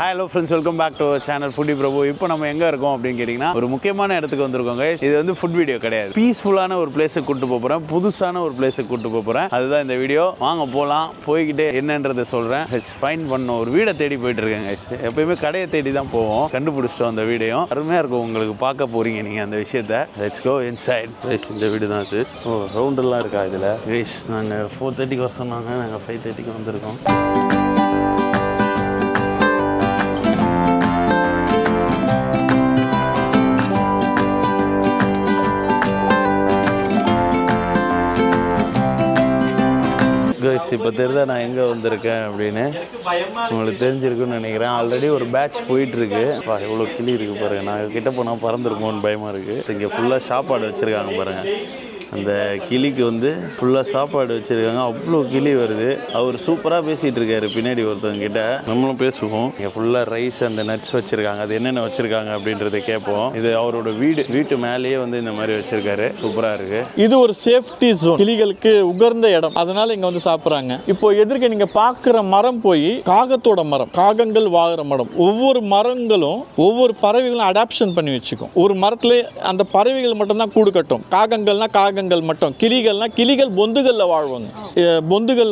Hi hello friends, welcome back to our channel Foodie Prabhu. இப்போ நம்ம எங்க இருக்கோம் அப்படினு கேட்டிங்கனா ஒரு முக்கியமான இடத்துக்கு வந்திருக்கோம் guys. இது வந்து ஃபுட் வீடியோ கிடையாது. பீஸ்ஃபுல்லான ஒரு பிளேஸ்க்கு கூட்டி போறேன். புதுசான ஒரு பிளேஸ்க்கு கூட்டி போறேன். அதுதான் இந்த வீடியோ. வாங்க போலாம். போய்கிட்டே என்னன்றதை சொல்றேன். ஃபைண்ட் பண்ண ஒரு வீடை தேடி போயிட்டு இருக்கேன் guys. எப்பவுமே கடையை தேடி தான் போவோம். கண்டுபிடிச்சிட்டோம் அந்த வீடியோ. அருமையா இருக்கும், உங்களுக்கு பார்க்க போறீங்க நீங்க அந்த விஷயத்தை. Let's go inside. guys இந்த வீடு தான் அது. ஓ ரவுண்ட் எல்லாம் இருக்கா இதுல. guys நாங்க 4:30 க்கு வர சொன்னாங்க. நாங்க 5:30 க்கு வந்திருக்கோம். இப்போ தெரியுதா நான் எங்கே வந்திருக்கேன் அப்படின்னு உங்களுக்கு தெரிஞ்சிருக்குன்னு நினைக்கிறேன். ஆல்ரெடி ஒரு பேட்ச் போயிட்டுருக்கு. எவ்வளோ கிளி இருக்குது பாருங்கள். நான் கிட்ட போனால் பறந்துருமோன்னு பயமாக இருக்குது. இங்கே ஃபுல்லாக சாப்பாடு வச்சுருக்காங்க பாருங்கள். அந்த கிளிக்கு வந்து ஃபுல்லாக சாப்பாடு வச்சுருக்காங்க. அவ்வளோ கிளி வருது. அவர் சூப்பராக பேசிகிட்டு இருக்காரு பின்னாடி ஒருத்தவங்க கிட்ட. நம்மளும் பேசுவோம். இங்கே ஃபுல்லாக ரைஸ் அந்த நட்ஸ் வச்சுருக்காங்க. அது என்னென்ன வச்சுருக்காங்க அப்படின்றத கேட்போம். இது அவரோட வீட்டு மேலேயே வந்து இந்த மாதிரி வச்சுருக்காரு. சூப்பராக இருக்குது. இது ஒரு சேஃப்டி ஜோன், கிளிகளுக்கு உகர்ந்த இடம். அதனால இங்கே வந்து சாப்பிட்றாங்க. இப்போ எதிர்க்க நீங்கள் பார்க்குற மரம் போய் காகத்தோட மரம், காகங்கள் வாங்குற மரம். ஒவ்வொரு மரங்களும் ஒவ்வொரு பறவைகளும் அடாப்ஷன் பண்ணி வச்சுக்கும். ஒரு மரத்துல அந்த பறவைகள் மட்டும்தான் கூடு கட்டும். காகங்கள்னா காகங்கள் மட்டும், கிளிகள்னா கிளிகள் பொந்துகளில்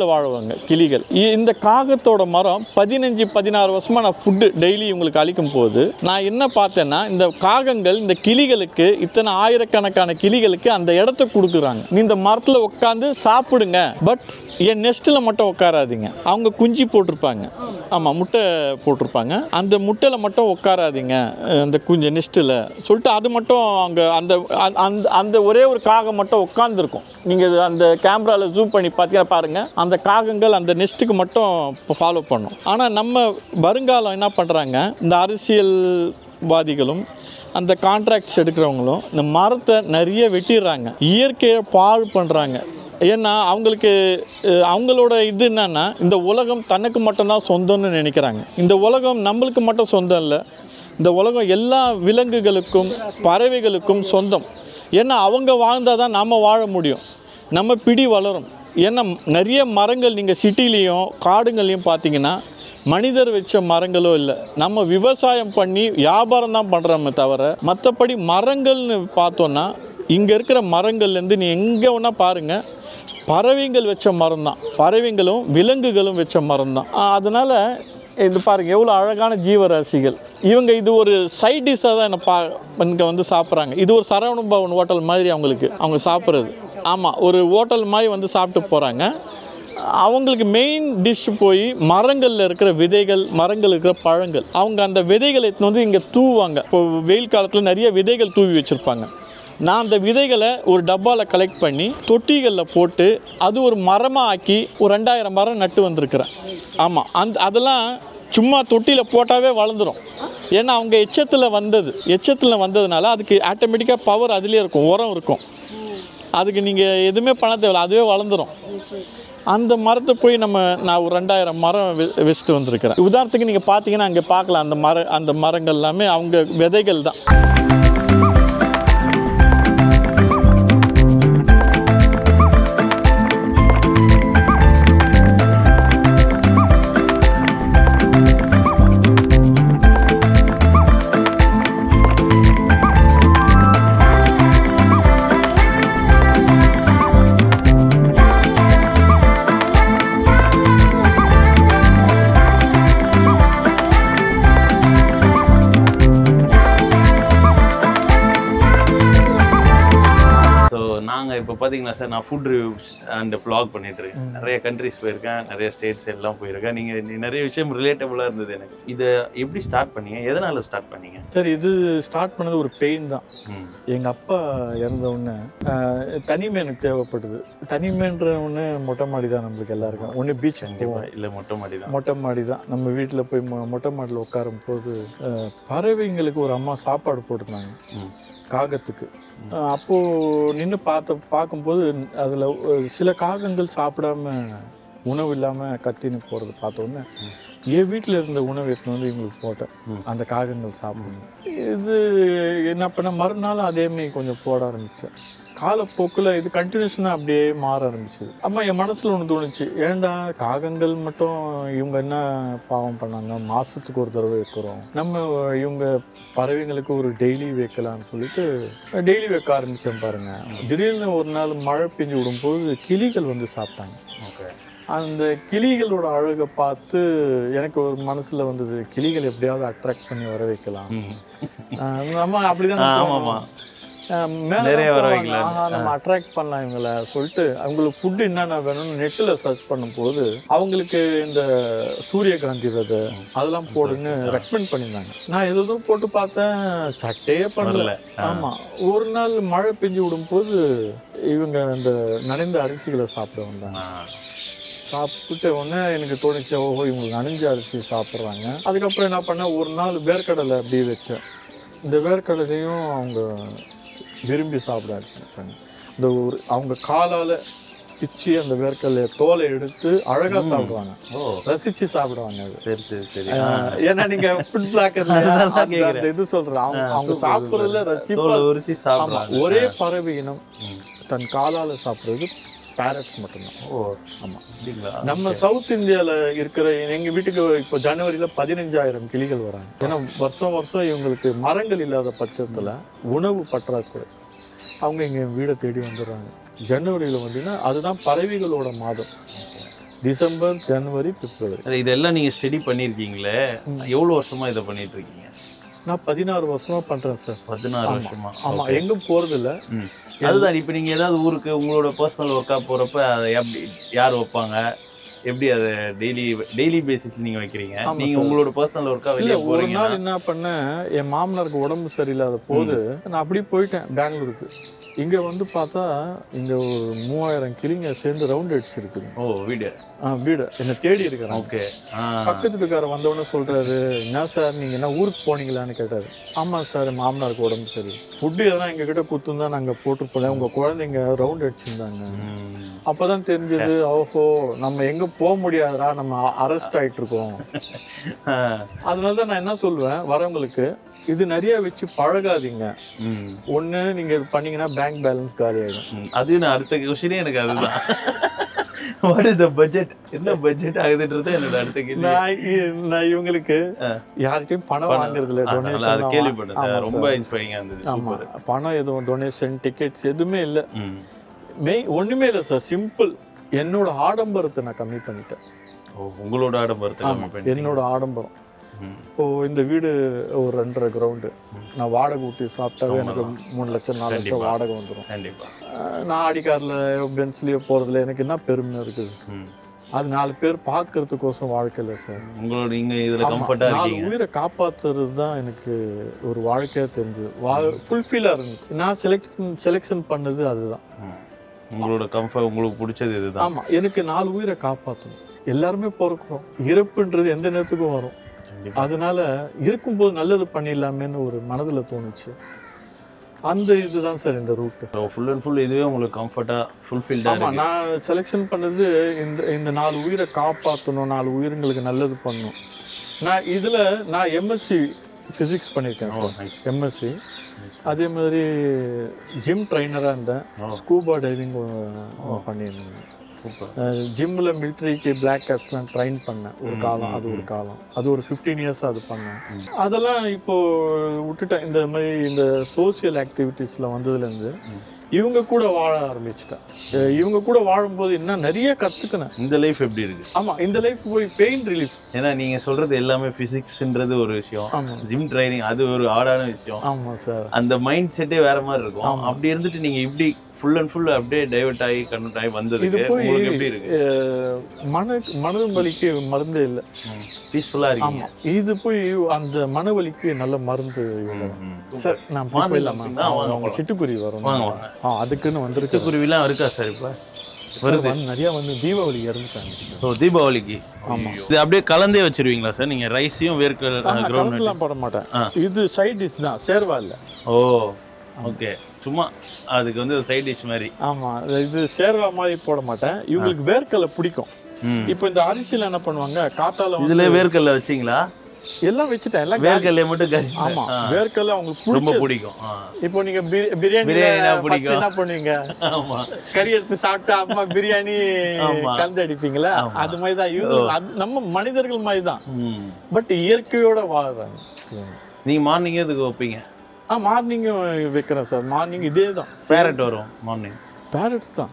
வாழ்வாங்க கிளிகள். இந்த காகத்தோட மரம் 15-16 வருஷமா நான் ஃபுட்டு டெய்லி உங்களுக்கு அளிக்கும் போது நான் என்ன பார்த்தேன்னா, இந்த காகங்கள் இந்த கிளிகளுக்கு, இத்தனை ஆயிரக்கணக்கான கிளிகளுக்கு அந்த இடத்த கொடுக்குறாங்க. நீ இந்த மரத்தில் உட்காந்து சாப்பிடுங்க, பட் என் நெஸ்ட்டில் மட்டும் உட்காராதீங்க. அவங்க குஞ்சு போட்டிருப்பாங்க, ஆமாம் முட்டை போட்டிருப்பாங்க. அந்த முட்டையில் மட்டும் உட்காராதீங்க, அந்த குஞ்சு நெஸ்ட்டில் சொல்லிட்டு அது மட்டும் அங்கே அந்த அந்த ஒரே ஒரு காகம் மட்டும் உட்காந்துருக்கும். நீங்கள் அந்த கேமராவில் ஜூம் பண்ணி பார்த்தீங்கன்னா பாருங்கள், அந்த காகங்கள் அந்த நெஸ்ட்டுக்கு மட்டும் இப்போ ஃபாலோ பண்ணும். ஆனால் நம்ம வருங்காலம் என்ன பண்ணுறாங்க, இந்த அரசியல்வாதிகளும் அந்த கான்ட்ராக்ட்ஸ் எடுக்கிறவங்களும் இந்த மரத்தை நிறைய வெட்டிடுறாங்க, இயற்கையை பாழ் பண்ணுறாங்க. ஏன்னா அவங்களோட இது என்னன்னா, இந்த உலகம் தனக்கு மட்டும்தான் சொந்தம்னு நினைக்கிறாங்க. இந்த உலகம் நம்மளுக்கு மட்டும் சொந்தம் இல்லை, இந்த உலகம் எல்லா விலங்குகளுக்கும் பறவைகளுக்கும் சொந்தம். ஏன்னா அவங்க வாழ்ந்தால் தான் நம்ம வாழ முடியும், நம்ம பிடி வளரும். ஏன்னா நிறைய மரங்கள் நீங்கள் சிட்டிலேயும் காடுங்கள்லையும் பார்த்தீங்கன்னா மனிதர் வச்ச மரங்களோ இல்லை, நம்ம விவசாயம் பண்ணி வியாபாரம் தான் பண்ணுறோமே தவிர, மற்றபடி மரங்கள்னு பார்த்தோன்னா இங்கே இருக்கிற மரங்கள்லேருந்து நீ எங்கே வேணால் பாருங்கள், பறவைகள் வச்ச மரம் தான், பறவைகளும் விலங்குகளும் வச்ச மரம் தான். அதனால் இது பாருங்கள் எவ்வளோ அழகான ஜீவராசிகள். இவங்க இது ஒரு சைட் டிஷ்ஷாக தான் இங்கே வந்து சாப்பிட்றாங்க. இது ஒரு சரவண பவன் ஹோட்டல் மாதிரி அவங்க சாப்பிட்றது. ஆமாம், ஒரு ஹோட்டல் மாதிரி வந்து சாப்பிட்டு போகிறாங்க. அவங்களுக்கு மெயின் டிஷ் போய் மரங்களில் இருக்கிற விதைகள், மரங்கள் இருக்கிற பழங்கள், அவங்க அந்த விதைகளை எடுத்துன்னு வந்து இங்கே தூவாங்க. இப்போ வெயில் காலத்தில் நிறைய விதைகள் தூவி வச்சுருப்பாங்க. நான் அந்த விதைகளை ஒரு டப்பாவில் கலெக்ட் பண்ணி தொட்டிகளில் போட்டு அது ஒரு மரமாக ஆக்கி ஒரு 2000 மரம் நட்டு வந்திருக்கிறேன். ஆமாம், அதெல்லாம் சும்மா தொட்டியில் போட்டாவே வளர்ந்துடும். ஏன்னா அவங்க எச்சத்தில் வந்ததுனால அதுக்கு ஆட்டோமேட்டிக்காக பவர் அதிலே இருக்கும், உரம் இருக்கும். அதுக்கு நீங்கள் எதுவுமே பண்ண தேவையில்லை, அதுவே வளர்ந்துடும். அந்த மரத்தை போய் நான் ஒரு 2000 மரம் வச்சுட்டு வந்திருக்கிறேன். உதாரணத்துக்கு நீங்கள் பார்த்தீங்கன்னா அங்கே பார்க்கலாம், அந்த மரங்கள் எல்லாமே அவங்க விதைகள் தான். இப்போ பார்த்தீங்கன்னா சார், நான் ஃபுட் ரிவ்யூஸ் அண்ட் vlog பண்ணிட்டு இருக்கேன். நிறைய கண்ட்ரிஸ் போயிருக்கேன், நிறைய ஸ்டேட்ஸ் எல்லாம் போயிருக்கேன். நீங்கள் நிறைய விஷயம் ரிலேட்டபுளாக இருந்தது எனக்கு. இதை எப்படி ஸ்டார்ட் பண்ணீங்க, எதனால் ஸ்டார்ட் பண்ணீங்க? சார் இது ஸ்டார்ட் பண்ணது ஒரு பெயின் தான். எங்கள் அப்பா இறந்த உடனே தனிமை எனக்கு தேவைப்படுது. தனிமைன்ற ஒன்று மொட்டை மாடி தான் நம்மளுக்கு எல்லாருக்கும். ஒன்று பீச் இல்லை மொட்டை மாடி தான். நம்ம வீட்டில் போய் மொட்டை மாடியில் உட்காரும் போது பறவைங்களுக்கு ஒரு அம்மா சாப்பாடு போட்டுருந்தாங்க காகத்துக்கு. அப்போது நின்று பார்க்கும்போது அதில் சில காகங்கள் சாப்பிடாம உணவு இல்லாமல் கத்தின்னு போகிறது பார்த்தோன்னே என் வீட்டில் இருந்த உணவு எடுத்துன்னு வந்து இவங்களுக்கு போட்டேன், அந்த காகங்கள் சாப்பிடணும். இது என்ன பண்ண மறுநாள் அதேமாரி கொஞ்சம் போட ஆரம்பித்தேன். காலப்போக்கில் இது கண்டினியூஷனாக அப்படியே மாற ஆரம்பிச்சுது. அம்மா என் மனசில் ஒன்று தோணுச்சு, ஏன்டா காகங்கள் மட்டும் இவங்க என்ன பாவம் பண்ணாங்க, மாதத்துக்கு ஒரு தடவை வைக்கிறோம், நம்ம இவங்க பறவைங்களுக்கு ஒரு டெய்லி வைக்கலாம்னு சொல்லிட்டு டெய்லி வைக்க ஆரம்பித்தேன் பாருங்கள். திடீர்னு ஒரு நாள் மழை பெஞ்சு விடும்போது கிளிகள் வந்து சாப்பிட்டாங்க. அந்த கிளிகளோட அழகை பார்த்து எனக்கு ஒரு மனசில் வந்தது, கிளிகள் எப்படியாவது அட்ராக்ட் பண்ணி வர வைக்கலாம். நம்ம அப்படிதான் நிறைய வர நம்ம அட்ராக்ட் பண்ணலாம் இவங்களை சொல்லிட்டு அவங்களுக்கு ஃபுட்டு என்னென்ன வேணும்னு நெட்டில் சர்ச் பண்ணும்போது அவங்களுக்கு இந்த சூரியகாந்தி விதை அதெல்லாம் போடுன்னு ரெக்கமெண்ட் பண்ணியிருந்தாங்க. நான் எதுவும் போட்டு பார்த்தேன், சட்டையே பண்ணல. ஆமாம், ஒரு நாள் மழை பெஞ்சு விடும்போது இவங்க அந்த நனைந்த அரிசிகளை சாப்பிட வந்தாங்க. சாப்பிட்டு உடனே எனக்கு தோணுச்சு, ஓஹோ இவங்களுக்கு நனைஞ்ச அரிசி சாப்பிட்றாங்க. அதுக்கப்புறம் என்ன பண்ணேன், ஒரு நாள் வேர்க்கடலை அப்படியே வச்சேன். இந்த வேர்க்கடலையும் அவங்க விரும்பி சாப்பிட ஆரம்பிச்சாங்க. இந்த ஒரு அவங்க காலால் பிச்சு அந்த வேர்க்கடலை தோலை எடுத்து அழகா சாப்பிடுவாங்க, ரசிச்சு சாப்பிடுவாங்க. அது சரி சரி சரி. ஏன்னா நீங்க ஃபுட் பிளாக்கர் இது சொல்றேன், அவங்க சாப்பிட்றதுல ரசிச்சு சாப்பிடுறாங்க. ஒரே பறவை இனம் தன் காலால சாப்பிடுறது பேரட்ஸ் மட்டும்தான். ஆமாம், நம்ம சவுத் இந்தியாவில் இருக்கிற எங்கள் வீட்டுக்கு இப்போ ஜனவரியில் 15,000 கிளிகள் வராங்க. ஏன்னா வருஷம் வருஷம் இவங்களுக்கு மரங்கள் இல்லாத பட்சத்தில் உணவு பற்றாக்குறை, அவங்க இங்கே வீடை தேடி வந்துடுறாங்க. ஜனவரியில் வந்தீங்கன்னா அதுதான் பறவைகளோட மாதம். டிசம்பர், ஜனவரி, பிப்ரவரி. இதெல்லாம் நீங்கள் ஸ்டடி பண்ணியிருக்கீங்களே, எவ்வளோ வருஷமாக இதை பண்ணிட்டு இருக்கீங்க? நான் 16 வருஷமா பண்றேன் சார். 16 வருஷமா? ஆமா, எங்கும் போறது இல்ல. அதுதான், இப்போ நீங்க ஏதாவது ஊருக்கு உங்களோட பர்சனல் ஒர்க்கா போறப்ப அதை எப்படி யார் வைப்பாங்க, எப்படி அதை டெய்லி பேசிஸ்ல நீங்க வைக்கிறீங்க? நீங்க உங்களோட பர்சனல் ஒர்க்கா வெளியே ஒரு நாள் என்ன பண்ணேன், என் மாமனாருக்கு உடம்பு சரியில்லாத போது நான் அப்படியே போயிட்டேன் பெங்களூருக்கு. இங்க வந்து பார்த்தா இங்க ஒரு 3000 கிளிங்க சேர்ந்து ரவுண்ட் அடிச்சிருக்குது. வீடு என்ன தேடி இருக்கிறேன். ஓகே. பக்கத்து வீட்டுக்காரர் வந்தவொடனே சொல்றாரு, என்ன சார் நீங்க என்ன ஊருக்கு போனீங்களான்னு கேட்டாரு. ஆமா சார், மாமனாருக்கு உடம்பு சரி, ஃபுட்டு எதனா எங்க கிட்ட கொடுத்துருந்தா நாங்க போட்டு போனேன், உங்க குழந்தைங்க ரவுண்ட் அடிச்சிருந்தாங்க. அப்பதான் தெரிஞ்சது, ஓஹோ நம்ம எங்க போக முடியாதுடா, நம்ம அரெஸ்ட் ஆயிட்டு இருக்கோம். அதனாலதான் நான் என்ன சொல்லுவேன் வரவங்களுக்கு, இது நிறைய வச்சு பழகாதீங்க. ஒண்ணு நீங்க பண்ணீங்கன்னா பேங்க் பேலன்ஸ் காலி ஆயிடும். அது நான் அடுத்த கொஸ்டினே எனக்கு அதுதான். வாட் இஸ் தி பட்ஜெட், என்ன பட்ஜெட் ஆகுதுன்றது என்னோட அடுத்த கேள்வி. நான் இவங்களுக்கு யார்கிட்டயும் பணம் வாங்குறது இல்ல, டொனேஷன். அது கேள்விப்பட்டேன் சார், ரொம்ப இன்ஸ்பைரிங்கா இருந்தது. ஆமா, பணம் எதுவும் டொனேஷன் டிக்கெட்ஸ் எதுவுமே இல்ல, ஒண்ணுமே இல்லை சார். சிம்பிள், என்னோட ஆடம்பரத்தை நான் கம்மி பண்ணிட்டேன். உங்களோட ஆடம்பரத்தை கம்மி பண்ணிட்டேன்? என்னோட ஆடம்பரம். இப்போ இந்த வீடு ஒரு 2.5 கிரவுண்டு, நான் வாடகை ஊட்டி சாப்பிட்டாவே எனக்கு 3 லட்சம் 4 லட்சம் வாடகை வந்துடும். நான் ஆடிக்காரில் பென்ஸ்லேயோ போகிறதுல எனக்கு என்ன பெருமை இருக்குது? அது 4 பேர் பார்க்கறதுக்கோசம் வாழ்க்கை இல்லை சார். உங்களோட நீங்கள் இதில் கம்ஃபர்ட்டாக இருக்கீங்க. 4 உயிரை காப்பாற்றுறது தான் எனக்கு ஒரு வாழ்க்கையாக தெரிஞ்சு ஃபுல்ஃபில்லாக இருந்துச்சு. நான் செலெக்ஷன் பண்ணது அதுதான். உங்களோட கம்ஃபர்ட், உங்களுக்கு பிடிச்சது இதுதான். ஆமாம், எனக்கு 4 உயிரை காப்பாற்றணும். எல்லாருமே பிறக்கிறோம், இறப்புன்றது எந்த நேரத்துக்கும் வரும். அதனால இருக்கும்போது நல்லது பண்ணிடலாமேன்னு ஒரு மனதில் தோணுச்சு. அந்த இதுதான் சார் இந்த ரூட். ஃபுல் அண்ட் ஃபுல் இதுவே உங்களுக்கு கம்ஃபர்ட்டாக ஃபுல்ஃபில்டாக? ஆமாம், நான் செலெக்ஷன் பண்ணது இந்த 4 உயிரை காப்பாற்றணும், 4 உயிர்களுக்கு நல்லது பண்ணணும். நான் எம்எஸ்சி ஃபிசிக்ஸ் பண்ணியிருக்கேன் சார், எம்எஸ்சி. அதே மாதிரி ஜிம் ட்ரைனராக இருந்தேன், ஸ்கூபா டைவிங் பண்ணியிருந்தேன். ஜிம்மில் மிலிட்ரிக்கு பிளாக் கேட்ஸ்லாம் ட்ரைன் பண்ணேன் ஒரு காலம். அது ஒரு 15 இயர்ஸ் அது பண்ணேன். அதெல்லாம் இப்போது விட்டுட்டேன். இந்த மாதிரி இந்த சோசியல் ஆக்டிவிட்டீஸில் வந்ததுலேருந்து இவங்க கூட வாழ ஆரம்பிச்சிட்டேன். இவங்க கூட வாழும்போது என்ன நிறைய கற்றுக்கினேன். இந்த லைஃப் எப்படி இருக்கு? ஆமாம், இந்த லைஃப் போய் பெயின் ரிலீஃப். ஏன்னா நீங்கள் சொல்கிறது எல்லாமே ஃபிசிக்ஸ்ன்றது ஒரு விஷயம், ஜிம் ட்ரைனிங் அது ஒரு ஆடான விஷயம். ஆமாம் சார், அந்த மைண்ட் செட்டே வேற மாதிரி இருக்கும். அப்படி இருந்துட்டு நீங்கள் இப்படி ஃபுல் அண்ட் ஃபுல் அப்படியே டைவர்ட் ஆகி கன்வெர்ட் ஆகி வந்தது எப்படி இருக்கு? மன வலிக்கு மருந்தே இல்லை, பீஸ்ஃபுல்லாக இருக்கு. ஆமாம், இது போய் அந்த மன வலிக்கு நல்ல மருந்து சார். நான் போயிடலாமா? சிட்டுக்குருவி வரும், அதுக்குன்னு வந்துருக்கு. சிட்டுக்குருவிலாம் இருக்கா சார்? இப்போ வருது நிறைய வந்து தீபாவளி இறந்துட்டாங்க. தீபாவளிக்கு? ஆமாம், இது அப்படியே கலந்தே வச்சிருவீங்களா சார் நீங்கள்? ரைஸையும் வேர்க்கடலாம் போட மாட்டேன், இது சைட் டிஷ் தான், சேர்வா இல்லை. ஓ ஓகே, சும்மா அதுக்கு வந்து ஒரு சைட் டிஷ் மாதிரி. ஆமாம், இது சேர்வா மாதிரி போட மாட்டேன். இவங்களுக்கு வேர்க்கடலை பிடிக்கும், இப்போ இந்த அரிசியில் என்ன பண்ணுவாங்க, காத்தால இதுல வேர்க்கல்ல வச்சிங்களா? எல்லாம் வச்சுட்டேன், எல்லாம் வேர்க்கல்ல மட்டும் கறி. ஆமா, வேர்க்கல்ல அவங்களுக்கு ரொம்ப பிடிக்கும். இப்போ நீங்க பிரியாணி என்ன பண்ணுவீங்க? ஆமா, கறி எடுத்து சாப்பிட்டா அம்மா பிரியாணி கலந்து அடிப்பீங்களா? அது மாதிரி தான் இவங்க நம்ம மனிதர்கள் மாதிரி தான், பட் இயற்கையோட வாழ்றாங்க. நீங்க மார்னிங் எதுக்கு வைப்பீங்க? மார்னிங்கும் வைக்கிறேன் சார். மார்னிங் இதே தான் பேரட் வரும் மார்னிங். பேரட்ஸ் தான்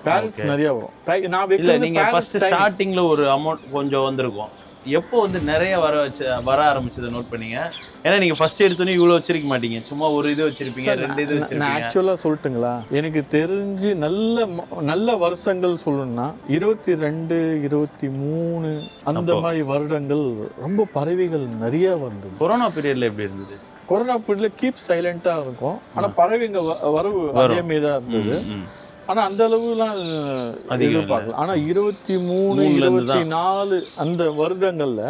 பேரட்ஸ் நிறைய வரும். நான் வைக்கல. நீங்க ஃபர்ஸ்ட் ஸ்டார்டிங்ல ஒரு அமௌண்ட் கொஞ்சம் வந்திருக்கும். எப்போ வந்து நிறைய வர ஆரம்பிச்சதை நோட் பண்ணீங்க? ஏன்னா நீங்க ஃபர்ஸ்ட் எடுத்தோன்னே இவ்வளோ வச்சிருக்க மாட்டீங்க, சும்மா ஒரு இது வச்சிருப்பீங்க, 2 இது வச்சிருப்பீங்க. நான் ஆக்சுவலாக சொல்லட்டுங்களா, எனக்கு தெரிஞ்சு நல்ல வருஷங்கள் சொல்லணும்னா 22, 23 அந்த மாதிரி வருடங்கள் ரொம்ப பறவைகள் நிறைய வந்தது. கொரோனா பீரியட்ல எப்படி இருந்தது? கொரோனா பீரியட்ல கீப் சைலண்டா இருக்கும், ஆனா பறவைங்க வரவு அதே மாதிரி தான் இருந்தது. ஆனா அந்த அளவுலாம் எதிர்பார்க்கல. ஆனா 23, 24 அந்த வருடங்கள்ல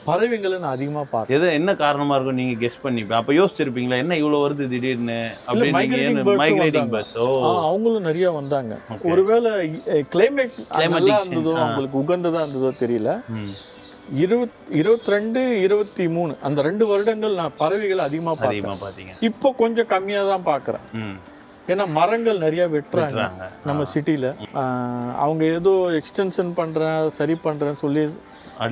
பறவைங்களை நான் அதிகமா பார்த்தேன். எது என்ன காரணமா இருக்கும் நீங்க கெஸ் பண்ணி அப்ப யோசிச்சிருப்பீங்களா, என்ன இவ்வளவு வருது திடீர்னு மைக்ரேட்டிங் பேர்ட்ஸ்? அவங்களும் நிறைய வந்தாங்க. ஒருவேளை கிளைமேட் நல்லா இருந்ததோ, அவங்களுக்கு உகந்ததா இருந்ததோ தெரியல. 22, 23 அந்த 2 வருடங்கள் நான் பறவைகளை அதிகமா பார்த்தேன். இப்போ கொஞ்சம் கம்மியா தான் பாக்குறேன். ஏன்னா மரங்கள் நிறைய வெட்டுறாங்க நம்ம சிட்டில. அவங்க ஏதோ எக்ஸ்டென்ஷன் பண்றேன், சரி பண்றேன்னு சொல்லி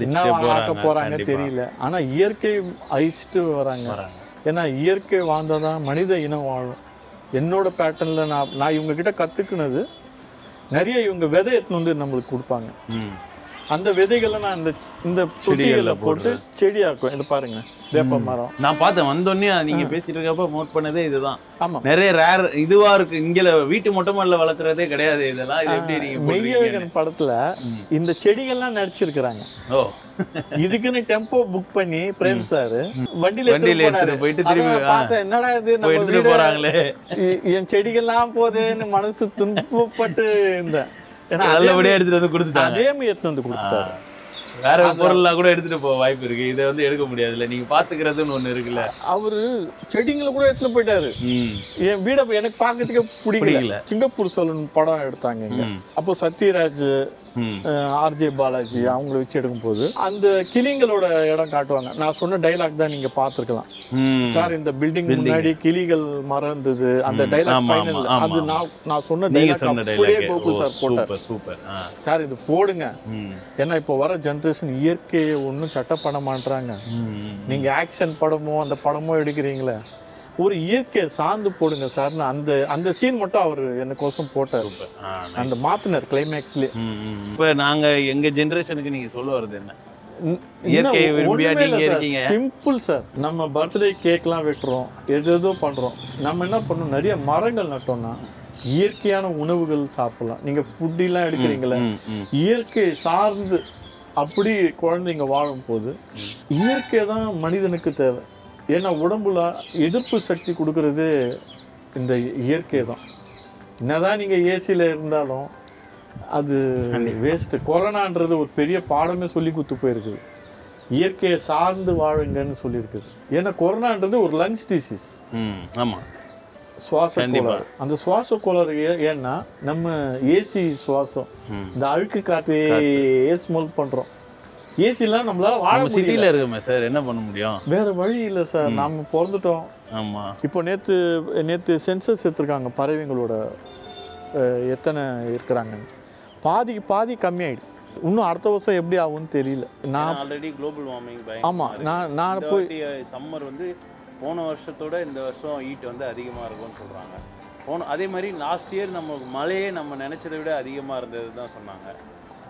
என்ன ஆக்க போறாங்க தெரியல. ஆனா இயற்கை அழிச்சிட்டு வராங்க. ஏன்னா இயற்கை வாழ்ந்தாதான் மனித இனம் வாழும். என்னோட பேட்டர்ன்ல நான் இவங்க கிட்ட கத்துக்கினது நிறைய. இவங்க விதை எடுத்துன்னு வந்து நம்மளுக்கு கொடுப்பாங்க. அந்த விதைகளை நான் இந்த செடிகளில் போட்டு செடியாக்கும். இது பாருங்க, வேப்ப மரம். நான் பார்த்தேன் வந்தோடனே நீங்க பேசிட்டு இருக்கப்ப நோட் பண்ணதே இதுதான். ஆமா, நிறைய ரேர் இதுவா இருக்கு. இங்க வீட்டு மொட்டை மாடல வளர்க்கறதே கிடையாது இதெல்லாம். இது எப்படி நீங்க மெய்யழகன் படத்துல இந்த செடிகள்லாம் நடிச்சிருக்கிறாங்க. ஓ, இதுக்குன்னு டெம்போ புக் பண்ணி பிரேம் சார் வண்டியில எடுத்துட்டு போயிட்டு திரும்பி பார்த்தேன், என்னடா இது நம்ம எடுத்துட்டு போறாங்களே, என் செடிகள்லாம் போதேன்னு மனசு துன்பப்பட்டு இருந்தேன். நல்லபடியா எடுத்துட்டு வந்து கொடுத்துட்டாங்க. அதே மாதிரி எடுத்து வந்து கொடுத்துட்டாரு. வேற பொருள்லாம் கூட எடுத்துட்டு போக வாய்ப்பு இருக்கு, இதை வந்து எடுக்க முடியாதுல்ல, நீங்க பாத்துக்கிறதுன்னு ஒண்ணு இருக்குல்ல. அவரு செடிங்களை கூட எடுத்துட்டு போயிட்டாரு. என் வீட எனக்கு பாக்கிறதுக்கே பிடிக்கல. சிங்கப்பூர் சலூன் படம் எடுத்தாங்க. அப்போ சத்யராஜ், ஆர்ஜே பாலாஜி அவங்களை வச்சு எடுக்கும் போது அந்த கிளிங்களோட இடம் காட்டுவாங்க. நான் சொன்ன டைலாக் தான் நீங்க பாத்துருக்கலாம் சார். இந்த பில்டிங் முன்னாடி கிளிகள் மரம் இருந்தது. அந்த டைலாக் ஃபைனல் அது நான் சொன்ன டைலாக் அப்படியே கோகுல் சார் போட்டார். சூப்பர் சார், இது போடுங்க. ஏன்னா இப்போ வர ஜெனரேஷன் இயற்கையை ஒன்றும் சட்டம் பண்ண மாட்டாங்க. நீங்க ஆக்ஷன் படமோ அந்த படமோ எடுக்கிறீங்களே, ஒரு இயற்கை சார்ந்து போடுங்க சார். அந்த சீன் மட்டும் அவர் எனக்கோசம் போட்டார். அந்த மாத்தினர் கிளைமேக்ஸ்ல. இப்ப நாங்க எங்க ஜெனரேஷனுக்கு நீங்க சொல்ல வருது என்ன? Simple sir. நம்ம பர்த்டே கேக்லாம் வெட்டுறோம், எதோ பண்றோம். நம்ம என்ன பண்ணோம், நிறைய மரங்கள் நட்டோம்னா இயற்கையான உணவுகள் சாப்பிடலாம். நீங்க ஃபுட்டெல்லாம் எடுக்கிறீங்களே, இயற்கை சார்ந்து அப்படி குழந்தைங்க வாழும் போது இயற்கை தான் மனிதனுக்கு தேவை. ஏன்னா உடம்புல எதிர்ப்பு சக்தி கொடுக்கறது இந்த இயற்கை தான். என்னதான் நீங்கள் ஏசியில் இருந்தாலும் அது வேஸ்ட்டு. கொரோனான்றது ஒரு பெரிய பாடமே சொல்லி கொடுத்து போயிருக்குது. இயற்கையை சார்ந்து வாழுங்கன்னு சொல்லியிருக்குது. ஏன்னா கொரோனான்றது ஒரு லங்ஸ் டிசீஸ். ஆமாம், சுவாச கோளாறு. அந்த சுவாச கோளாறு ஏன்னா நம்ம ஏசி சுவாசம், இந்த அழுக்கு காற்றையே ஸ்மெல் பண்ணுறோம். ஏசிலாம் நம்மளால வாழ சிட்டியில் இருக்குமே சார், என்ன பண்ண முடியும்? வேற வழி இல்லை சார், நாம பிறந்துட்டோம். ஆமாம். இப்போ நேற்று சென்சஸ் எடுத்துருக்காங்க பறவைங்களோட எத்தனை இருக்கிறாங்க. பாதி கம்மியாயிடுச்சு. இன்னும் அடுத்த வருஷம் எப்படி ஆகும்னு தெரியல. நான் ஆல்ரெடி குளோபல் வார்மிங். ஆமாம், நான் போய் சம்மர் வந்து போன வருஷத்தோட இந்த வருஷம் ஹீட் வந்து அதிகமாக இருக்கும்னு சொல்கிறாங்க. அதே மாதிரி லாஸ்ட் இயர் நம்ம மழையே நம்ம நினச்சதை விட அதிகமாக இருந்தது தான் சொன்னாங்க.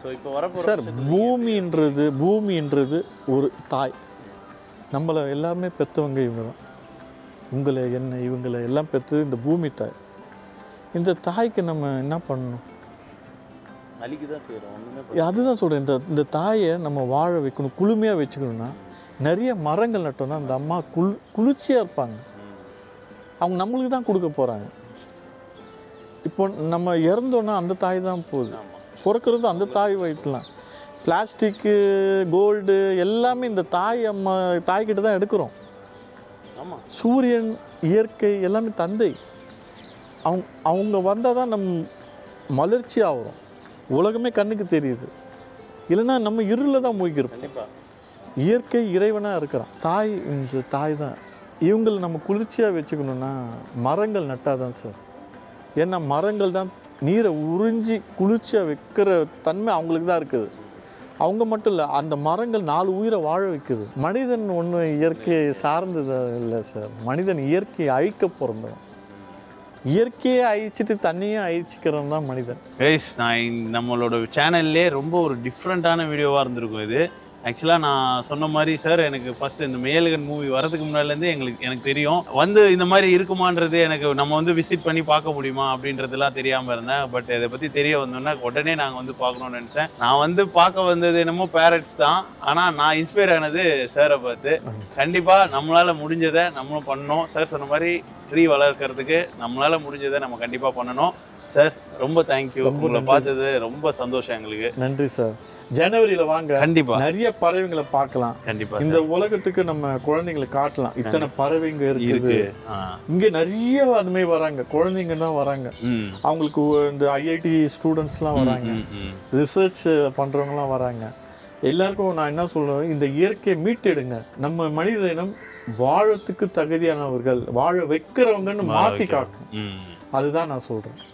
ஸோ இப்போ வரப்போ சார், பூமின்றது ஒரு தாய். நம்மளை எல்லாமே பெற்றவங்க இவங்க தான். உங்களை என்ன இவங்களை எல்லாம் பெற்று இந்த பூமி தாய். இந்த தாய்க்கு நம்ம என்ன பண்ணணும்? அழிக்கு தான் செய்கிறோம். அதுதான் சொல்கிறேன். இந்த தாயை நம்ம வாழ வைக்கணும், குளுமையாக வச்சுக்கணும்னா நிறைய மரங்கள் நட்டோம்னா அந்த அம்மா குளிர்ச்சியாக இருப்பாங்க. அவங்க நம்மளுக்கு தான் கொடுக்க போகிறாங்க. இப்போ நம்ம இறந்தோன்னா அந்த தாய் தான் போகுது. பிறக்கிறது அந்த தாய் வயிற்றுலாம். பிளாஸ்டிக்கு, கோல்டு எல்லாமே இந்த தாய்கிட்ட தான் எடுக்கிறோம். ஆமாம், சூரியன், இயற்கை எல்லாமே தந்தை. அவங்க வந்தால் தான் நம் மலர்ச்சி ஆகிறோம். உலகமே கண்ணுக்கு தெரியுது. இல்லைன்னா நம்ம இருளில் தான் மூழ்கிருப்போம். கண்டிப்பாக. இயற்கை இறைவனாக இருக்கிறான். இந்த தாய் தான். இவங்களை நம்ம குளிர்ச்சியாக வச்சுக்கணுன்னா மரங்கள் நட்டால் தான் சார். ஏன்னா மரங்கள் தான் நீரை உறிஞ்சி குளிர்ச்சியாக வைக்கிற தன்மை அவங்களுக்கு தான் இருக்குது. அவங்க மட்டும் இல்லை, அந்த மரங்கள் 4 உயிரை வாழ வைக்குது. மனிதன் ஒன்றும் இயற்கையை சார்ந்தது இல்லை சார். மனிதன் இயற்கையை அழிக்க பிறந்தவன். இயற்கையை அழிச்சிட்டு தண்ணியும் அழிச்சிக்கிறவன் தான் மனிதன். கைஸ், நான் நம்மளோட சேனல்லே ரொம்ப ஒரு டிஃப்ரெண்ட்டான வீடியோவாக இருந்திருக்கும் இது. ஆக்சுவலாக நான் சொன்ன மாதிரி சார், எனக்கு ஃபஸ்ட்டு இந்த மேலகன் மூவி வரதுக்கு முன்னாடிலேருந்தே எனக்கு தெரியும். இந்த மாதிரி இருக்குமான்றது எனக்கு நம்ம விசிட் பண்ணி பார்க்க முடியுமா அப்படின்றதுலாம் தெரியாமல் இருந்தேன். பட் இதை பற்றி தெரிய வந்தோன்னா உடனே நாங்கள் பார்க்கணும்னு நினச்சேன். நான் பார்க்க வந்தது என்னமோ பேரட்ஸ் தான். ஆனால் நான் இன்ஸ்பயர் ஆனது சாரை பார்த்து. கண்டிப்பாக நம்மளால் முடிஞ்சதை நம்மளும் பண்ணணும். சார் சொன்ன மாதிரி ட்ரீ வளர்க்கறதுக்கு நம்மளால் முடிஞ்சதை நம்ம கண்டிப்பாக பண்ணணும். சார் ரொம்ப தேங்க்யூ. உங்களை பார்த்தது ரொம்ப சந்தோஷம் எங்களுக்கு. நன்றி சார். ஜனவரியில் வாங்க, கண்டிப்பா நிறைய பறவைங்களை பார்க்கலாம். கண்டிப்பா இந்த உலகத்துக்கு நம்ம குழந்தைங்களை காட்டலாம். இத்தனை பறவைங்க இருக்குது. இங்கே நிறைய அதுமாதிரி வராங்க, குழந்தைங்க தான் வராங்க. அவங்களுக்கு இந்த IIT ஸ்டூடெண்ட்ஸ்லாம் வராங்க, ரிசர்ச் பண்ணுறவங்கலாம் வராங்க. எல்லாருக்கும் நான் என்ன சொல்கிறேன், இந்த இயற்கையை மீட்டெடுங்க. நம்ம மனித இனம் வாழத்துக்கு தகுதியானவர்கள், வாழ வைக்கிறவங்கன்னு மாற்றி காட்டணும். அதுதான் நான் சொல்கிறேன்.